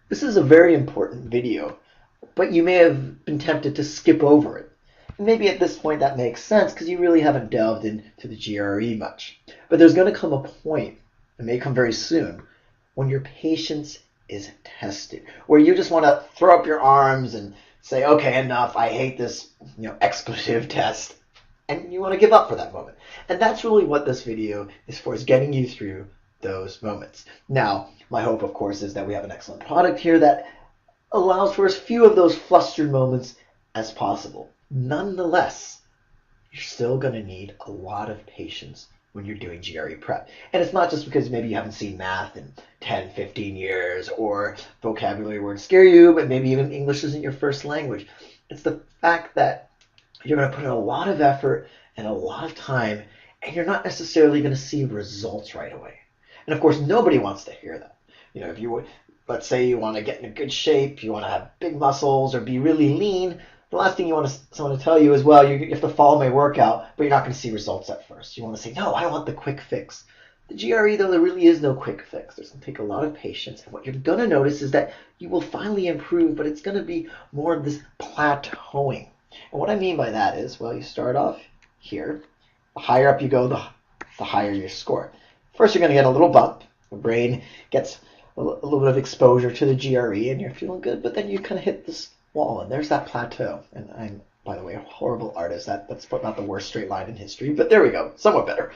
This is a very important video, but you may have been tempted to skip over it. Maybe at this point that makes sense because you really haven't delved into the GRE much. But there's going to come a point, it may come very soon, when your patience is tested, where you just want to throw up your arms and say, okay, enough, I hate this expletive test, and you want to give up for that moment. And that's really what this video is for, is getting you through those moments. Now, my hope, of course, is that we have an excellent product here that allows for as few of those flustered moments as possible. Nonetheless, you're still going to need a lot of patience when you're doing GRE prep. And it's not just because maybe you haven't seen math in 10, 15 years, or vocabulary words scare you, but maybe even English isn't your first language. It's the fact that you're going to put in a lot of effort and a lot of time, and you're not necessarily going to see results right away. And of course, nobody wants to hear that. If you would, let's say you want to get in a good shape, you want to have big muscles or be really lean, the last thing you want someone to tell you is, well, you have to follow my workout, but you're not going to see results at first. You want to say, no, I want the quick fix. The GRE, though, there really is no quick fix. It's going to take a lot of patience. And what you're going to notice is that you will finally improve, but it's going to be more of this plateauing. And what I mean by that is, well, you start off here. The higher up you go, the higher your score. First, you're going to get a little bump. The brain gets a little bit of exposure to the GRE, and you're feeling good, but then you kind of hit this wall, and there's that plateau. And I'm, by the way, a horrible artist. That's not the worst straight line in history, but there we go, somewhat better.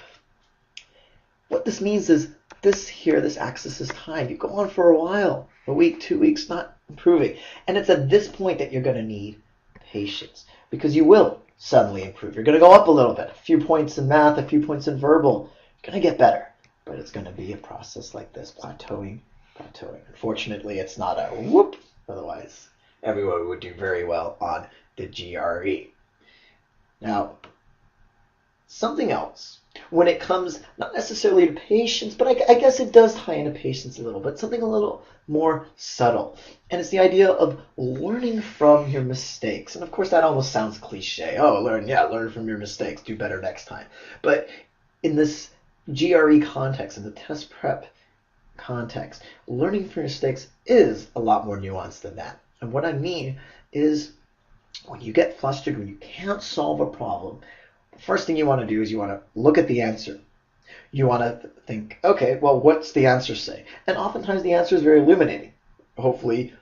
What this means is this axis is time. You go on for a while, a week, 2 weeks, not improving. And it's at this point that you're going to need patience, because you will suddenly improve. You're going to go up a little bit, a few points in math, a few points in verbal. You're going to get better, but it's going to be a process like this, plateauing. Unfortunately, it's not a whoop. Otherwise, everyone would do very well on the GRE. Now, something else, when it comes not necessarily to patience, but I guess it does tie into patience a little, but something a little more subtle. And it's the idea of learning from your mistakes. And of course, that almost sounds cliche. Oh, learn from your mistakes, do better next time. But in this GRE context, in the test prep context, learning from your mistakes is a lot more nuanced than that. And what I mean is, when you get flustered, when you can't solve a problem, the first thing you want to do is you want to look at the answer. You want to think, okay, well, what's the answer say? And oftentimes the answer is very illuminating. Hopefully,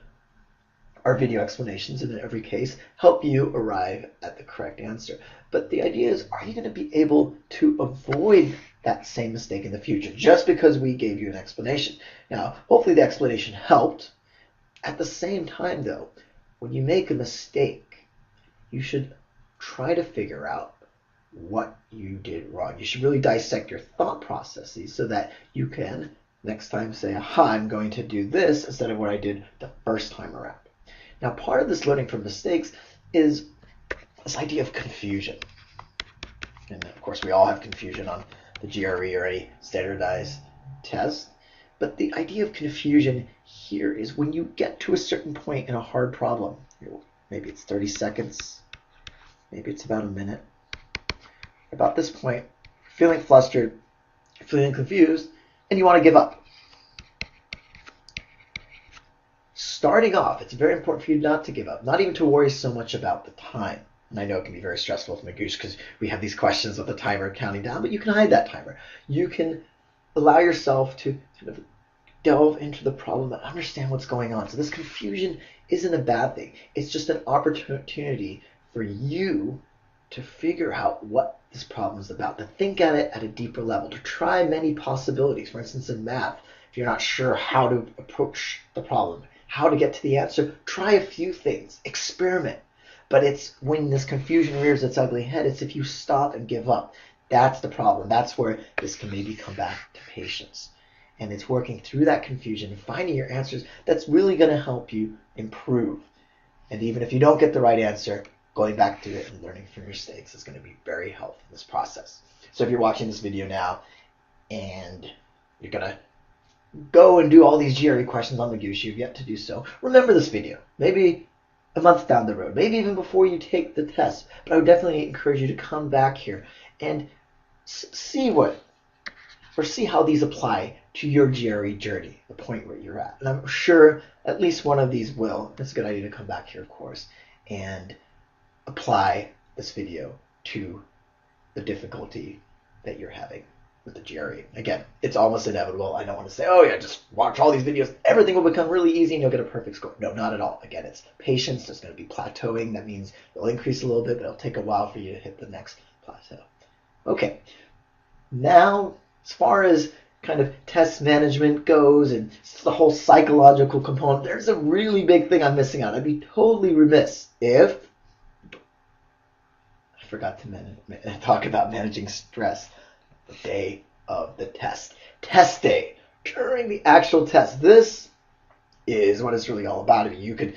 our video explanations in every case help you arrive at the correct answer. But the idea is, are you going to be able to avoid that same mistake in the future just because we gave you an explanation? Now, hopefully the explanation helped. At the same time, though, when you make a mistake, you should try to figure out what you did wrong. You should really dissect your thought processes so that you can next time say, aha, I'm going to do this instead of what I did the first time around. Now, part of this learning from mistakes is this idea of confusion. And of course, we all have confusion on the GRE or any standardized test. But the idea of confusion here is when you get to a certain point in a hard problem, maybe it's 30 seconds, maybe it's about a minute. About this point, feeling flustered, feeling confused, and you want to give up. Starting off, it's very important for you not to give up, not even to worry so much about the time. And I know it can be very stressful with Magoosh because we have these questions with the timer counting down, but you can hide that timer. You can allow yourself to kind of delve into the problem and understand what's going on. So this confusion isn't a bad thing. It's just an opportunity for you to figure out what this problem is about, to think at it at a deeper level, to try many possibilities. For instance, in math, if you're not sure how to approach the problem, how to get to the answer, try a few things, experiment. But it's when this confusion rears its ugly head, it's if you stop and give up. That's the problem. That's where this can maybe come back to patience. And it's working through that confusion and finding your answers that's really going to help you improve. And even if you don't get the right answer, going back to it and learning from your mistakes is going to be very helpful in this process. So if you're watching this video now and you're going to go and do all these GRE questions on Magoosh, you've yet to do so, remember this video. Maybe a month down the road, maybe even before you take the test. But I would definitely encourage you to come back here and see how these apply to your GRE journey, the point where you're at. And I'm sure at least one of these will. It's a good idea to come back here, of course, and apply this video to the difficulty that you're having with the GRE. Again, it's almost inevitable. I don't want to say, oh yeah, just watch all these videos. Everything will become really easy and you'll get a perfect score. No, not at all. Again, it's patience. There's going to be plateauing. That means it'll increase a little bit, but it'll take a while for you to hit the next plateau. Okay. Now, as far as kind of test management goes and the whole psychological component, there's a really big thing I'm missing out. I'd be totally remiss if I forgot to talk about managing stress the day of the test. Test day, during the actual test. This is what it's really all about. I mean, you could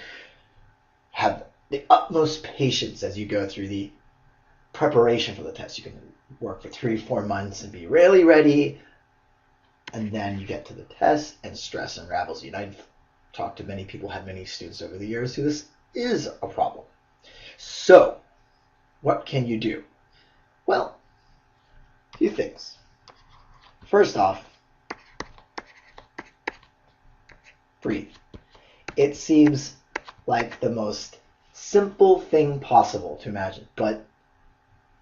have the utmost patience as you go through the preparation for the test. You can work for 3-4 months and be really ready, and then you get to the test and stress unravels you. And I've talked to many people, had many students over the years who this is a problem. So, what can you do? Well, a few things. First off, breathe. It seems like the most simple thing possible to imagine, but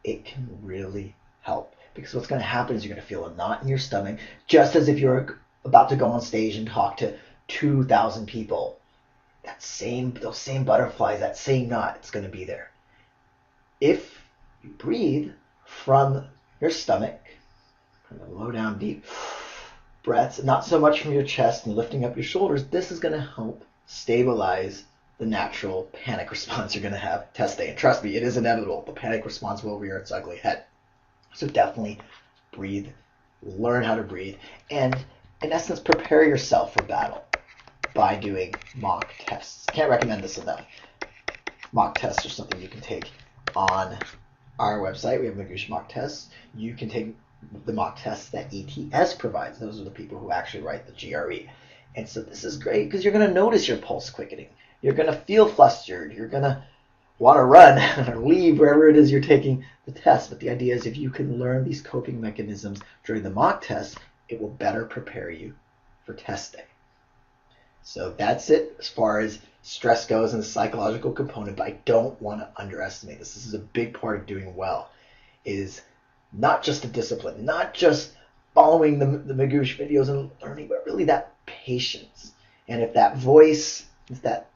it can really help. Because what's going to happen is you're going to feel a knot in your stomach, just as if you're about to go on stage and talk to 2,000 people. Those same butterflies, that same knot, it's going to be there. If you breathe from your stomach, kind of low down, deep breaths, not so much from your chest and lifting up your shoulders, this is going to help stabilize the natural panic response you're going to have test day. And trust me, it is inevitable. The panic response will rear its ugly head. So definitely breathe, learn how to breathe, and in essence, prepare yourself for battle by doing mock tests. Can't recommend this enough. Mock tests are something you can take on our website. We have Magoosh mock tests. You can take the mock tests that ETS provides. Those are the people who actually write the GRE. And so this is great because you're going to notice your pulse quickening. You're going to feel flustered. You're going to want to run or leave wherever it is you're taking the test. But the idea is if you can learn these coping mechanisms during the mock test, it will better prepare you for test day. So that's it as far as stress goes and the psychological component, but I don't want to underestimate this. This is a big part of doing well, is not just the discipline, not just following the Magoosh videos and learning, but really that patience. And if that voice is that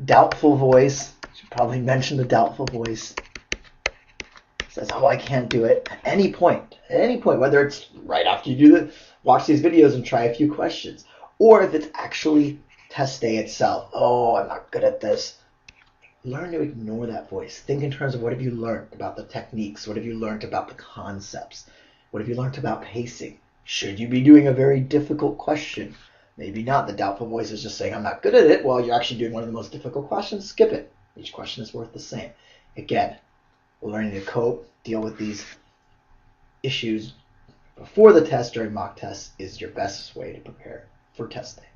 doubtful voice, I should probably mention the doubtful voice, says, oh, I can't do it, at any point, whether it's right after you watch these videos and try a few questions, or if it's actually test day itself, oh, I'm not good at this, learn to ignore that voice. Think in terms of what have you learned about the techniques, what have you learned about the concepts, what have you learned about pacing. Should you be doing a very difficult question? Maybe not. The doubtful voice is just saying, I'm not good at it. Well, you're actually doing one of the most difficult questions. Skip it. Each question is worth the same. Again, learning to cope, deal with these issues before the test, during mock tests, is your best way to prepare for test day.